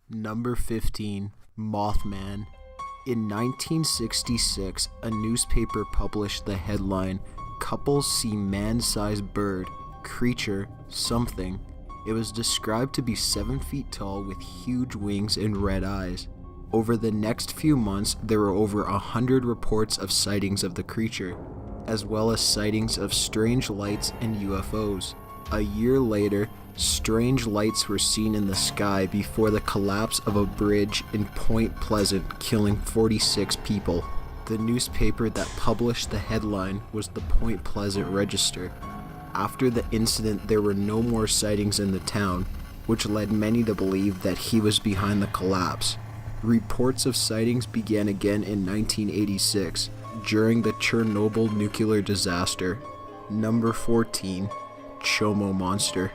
Number 15, Mothman. In 1966, a newspaper published the headline, "Couples See Man-Sized Bird, Creature, Something." It was described to be 7 feet tall with huge wings and red eyes. Over the next few months, there were over 100 reports of sightings of the creature, as well as sightings of strange lights and UFOs. A year later, strange lights were seen in the sky before the collapse of a bridge in Point Pleasant, killing 46 people. The newspaper that published the headline was the Point Pleasant Register. After the incident, there were no more sightings in the town, which led many to believe that he was behind the collapse. Reports of sightings began again in 1986, during the Chernobyl nuclear disaster. Number 14, Chomo Monster.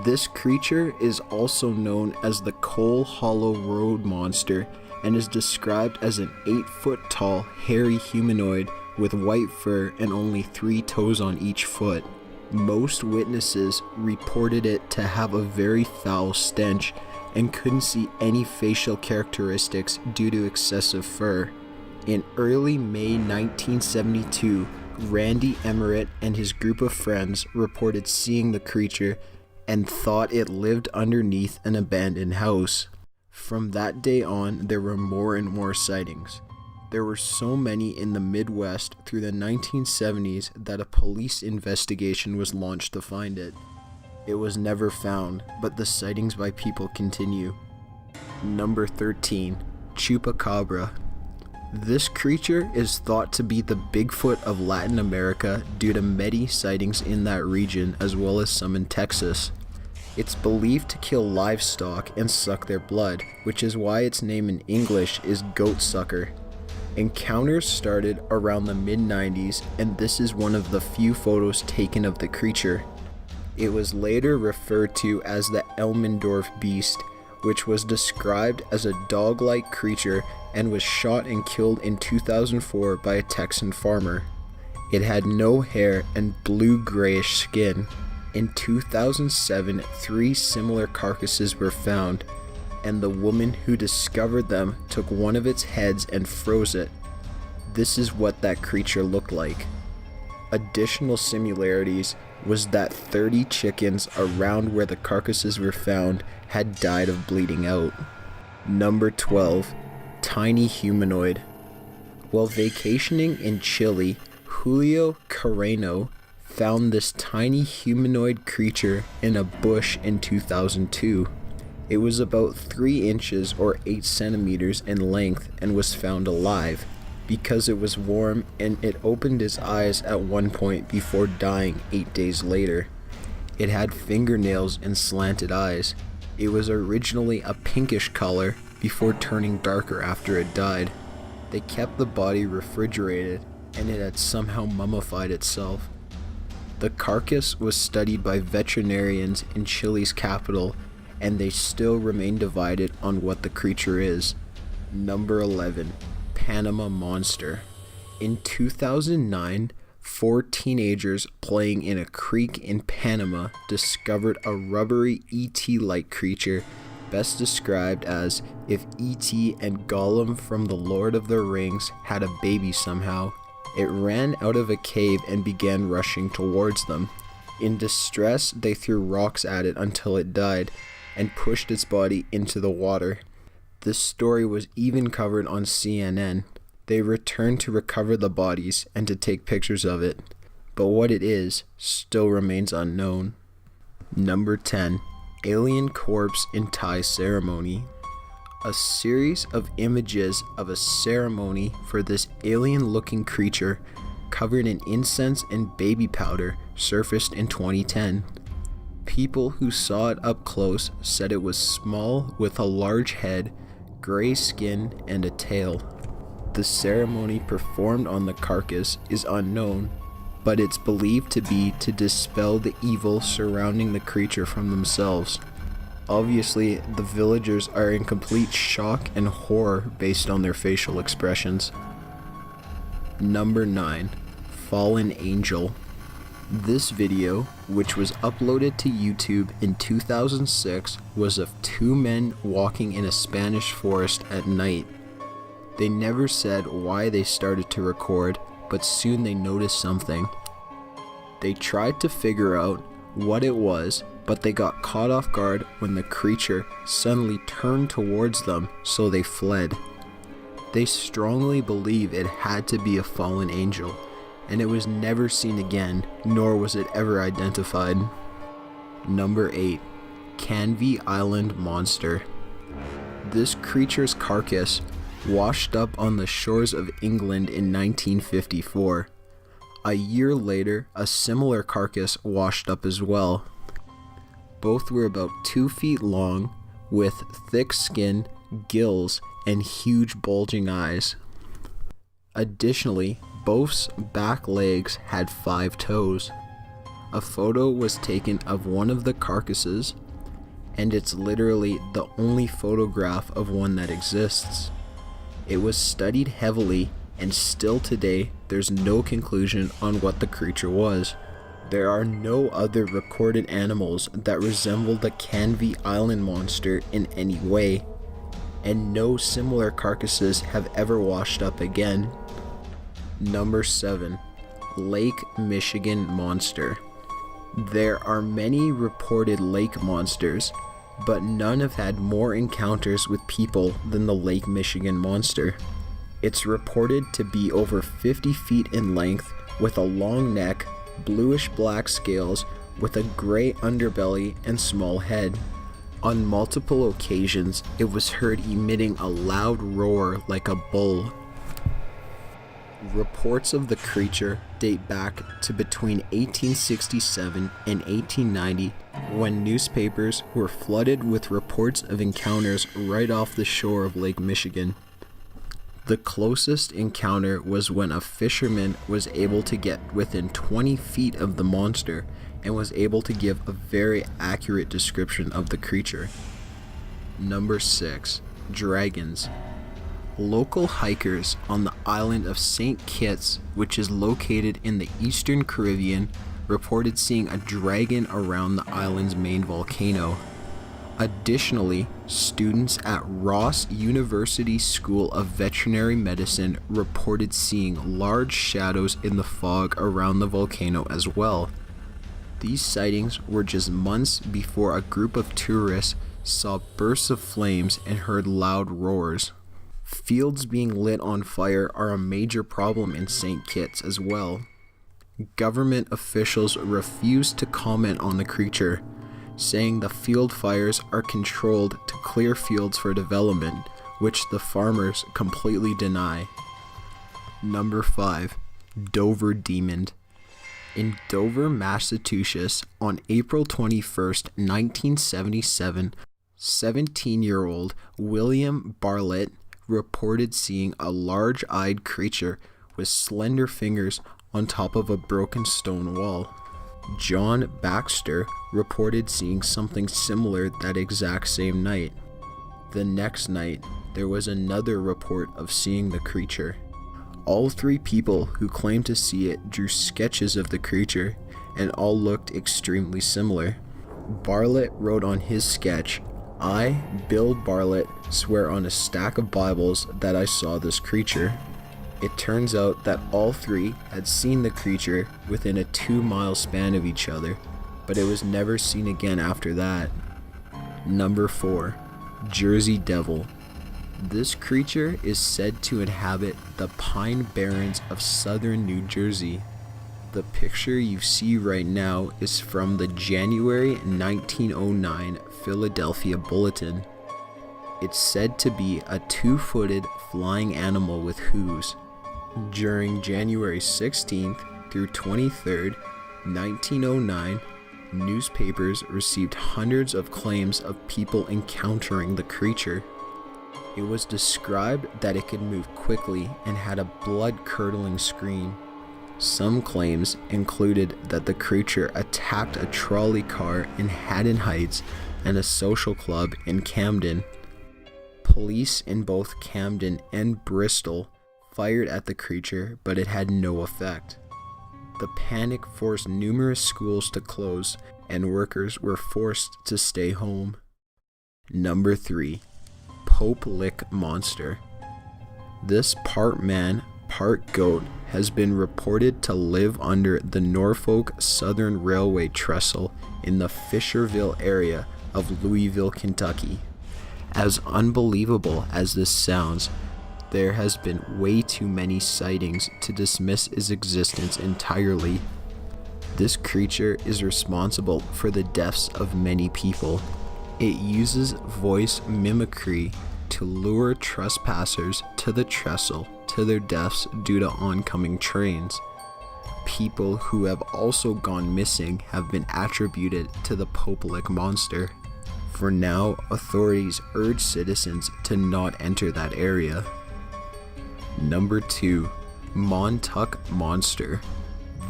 This creature is also known as the Coal Hollow Road Monster and is described as an 8-foot tall, hairy humanoid with white fur and only 3 toes on each foot. Most witnesses reported it to have a very foul stench and couldn't see any facial characteristics due to excessive fur. In early May 1972, Randy Emmerich and his group of friends reported seeing the creature and thought it lived underneath an abandoned house. From that day on, there were more and more sightings. There were so many in the Midwest through the 1970s that a police investigation was launched to find it. It was never found, but the sightings by people continue. Number 13, Chupacabra. This creature is thought to be the Bigfoot of Latin America due to many sightings in that region as well as some in Texas. It's believed to kill livestock and suck their blood, which is why its name in English is goat sucker. Encounters started around the mid-90s, and this is one of the few photos taken of the creature. It was later referred to as the Elmendorf beast, which was described as a dog-like creature and was shot and killed in 2004 by a Texan farmer. It had no hair and blue-grayish skin. In 2007, 3 similar carcasses were found, and the woman who discovered them took one of its heads and froze it. This is what that creature looked like. Additional similarities was that 30 chickens around where the carcasses were found had died of bleeding out. Number 12, Tiny Humanoid. While vacationing in Chile, Julio Carreno found this tiny humanoid creature in a bush in 2002. It was about 3 inches or 8 centimeters in length and was found alive because it was warm, and it opened its eyes at one point before dying 8 days later. It had fingernails and slanted eyes. It was originally a pinkish color before turning darker after it died. They kept the body refrigerated, and it had somehow mummified itself. The carcass was studied by veterinarians in Chile's capital, and they still remain divided on what the creature is. Number 11, Panama Monster. In 2009, 4 teenagers playing in a creek in Panama discovered a rubbery ET-like creature, best described as if ET and Gollum from The Lord of the Rings had a baby somehow. It ran out of a cave and began rushing towards them. In distress, they threw rocks at it until it died and pushed its body into the water. This story was even covered on CNN. They returned to recover the bodies and to take pictures of it, but what it is still remains unknown. Number 10, Alien Corpse in Thai Ceremony. A series of images of a ceremony for this alien-looking creature covered in incense and baby powder surfaced in 2010. People who saw it up close said it was small with a large head, gray skin, and a tail. The ceremony performed on the carcass is unknown, but it's believed to be to dispel the evil surrounding the creature from themselves. Obviously, the villagers are in complete shock and horror based on their facial expressions. Number 9, Fallen Angel. This video, which was uploaded to YouTube in 2006, was of two men walking in a Spanish forest at night. They never said why they started to record, but soon they noticed something. They tried to figure out what it was, but they got caught off guard when the creature suddenly turned towards them, so they fled. They strongly believe it had to be a fallen angel, and it was never seen again, nor was it ever identified. Number 8. Canvey Island Monster. This creature's carcass washed up on the shores of England in 1954. A year later, a similar carcass washed up as well. Both were about 2 feet long, with thick skin, gills, and huge bulging eyes. Additionally, both's back legs had 5 toes. A photo was taken of one of the carcasses, and it's literally the only photograph of one that exists. It was studied heavily, and still today there's no conclusion on what the creature was. There are no other recorded animals that resemble the Canvey Island monster in any way, and no similar carcasses have ever washed up again. Number 7. Lake Michigan Monster. There are many reported lake monsters, but none have had more encounters with people than the Lake Michigan Monster. It's reported to be over 50 feet in length, with a long neck, bluish-black scales, with a gray underbelly and small head. On multiple occasions, it was heard emitting a loud roar like a bull. Reports of the creature date back to between 1867 and 1890, when newspapers were flooded with reports of encounters right off the shore of Lake Michigan. The closest encounter was when a fisherman was able to get within 20 feet of the monster and was able to give a very accurate description of the creature. Number 6. Dragons. Local hikers on the island of St. Kitts, which is located in the Eastern Caribbean, reported seeing a dragon around the island's main volcano. Additionally, students at Ross University School of Veterinary Medicine reported seeing large shadows in the fog around the volcano as well. These sightings were just months before a group of tourists saw bursts of flames and heard loud roars. Fields being lit on fire are a major problem in St. Kitts as well. Government officials refused to comment on the creature, saying the field fires are controlled to clear fields for development, which the farmers completely deny. Number 5. Dover Demon. In Dover, Massachusetts, on April 21st, 1977, 17-year-old William Bartlett reported seeing a large-eyed creature with slender fingers on top of a broken stone wall. John Baxter reported seeing something similar that exact same night. The next night, there was another report of seeing the creature. All 3 people who claimed to see it drew sketches of the creature, and all looked extremely similar. Bartlett wrote on his sketch, "I, Bill Bartlett, swear on a stack of Bibles that I saw this creature." It turns out that all 3 had seen the creature within a 2-mile span of each other, but it was never seen again after that. Number 4. Jersey Devil. This creature is said to inhabit the Pine Barrens of southern New Jersey. The picture you see right now is from the January 1909 Philadelphia Bulletin. It's said to be a 2-footed flying animal with hooves. During January 16th through 23rd, 1909, newspapers received hundreds of claims of people encountering the creature. It was described that it could move quickly and had a blood-curdling scream. Some claims included that the creature attacked a trolley car in Haddon Heights and a social club in Camden. Police in both Camden and Bristol fired at the creature, but it had no effect. The panic forced numerous schools to close, and workers were forced to stay home. Number 3. Pope Lick Monster. This part man, part goat has been reported to live under the Norfolk Southern Railway trestle in the Fisherville area of Louisville, Kentucky. As unbelievable as this sounds, there has been way too many sightings to dismiss its existence entirely. This creature is responsible for the deaths of many people. It uses voice mimicry to lure trespassers to the trestle to their deaths due to oncoming trains. People who have also gone missing have been attributed to the Pope Lick monster. For now, authorities urge citizens to not enter that area. Number 2. Montauk Monster.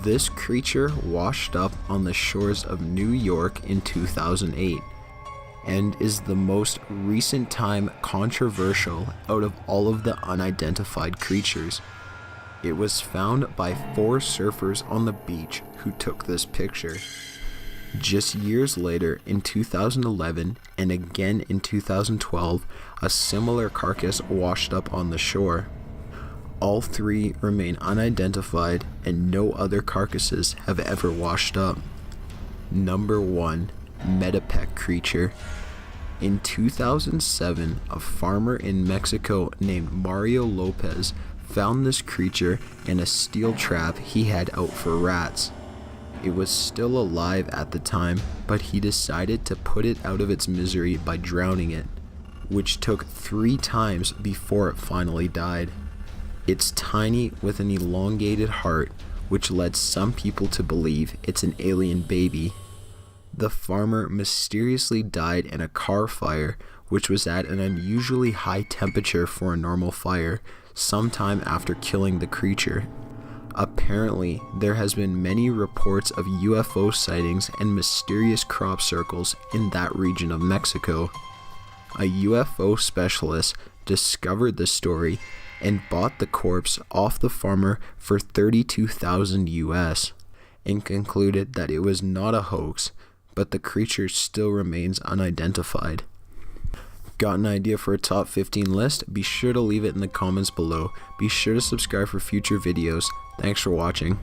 This creature washed up on the shores of New York in 2008 and is the most recent time controversial out of all of the unidentified creatures. It was found by 4 surfers on the beach who took this picture. Just years later, in 2011 and again in 2012, a similar carcass washed up on the shore. All 3 remain unidentified and no other carcasses have ever washed up. Number 1. Metapec creature. In 2007, a farmer in Mexico named Mario Lopez found this creature in a steel trap he had out for rats. It was still alive at the time, but he decided to put it out of its misery by drowning it, which took 3 times before it finally died. It's tiny with an elongated heart, which led some people to believe it's an alien baby. The farmer mysteriously died in a car fire, which was at an unusually high temperature for a normal fire, sometime after killing the creature. Apparently, there has been many reports of UFO sightings and mysterious crop circles in that region of Mexico. A UFO specialist discovered the story and bought the corpse off the farmer for $32,000 US and concluded that it was not a hoax, but the creature still remains unidentified. Got an idea for a top 15 list? Be sure to leave it in the comments below. Be sure to subscribe for future videos. Thanks for watching.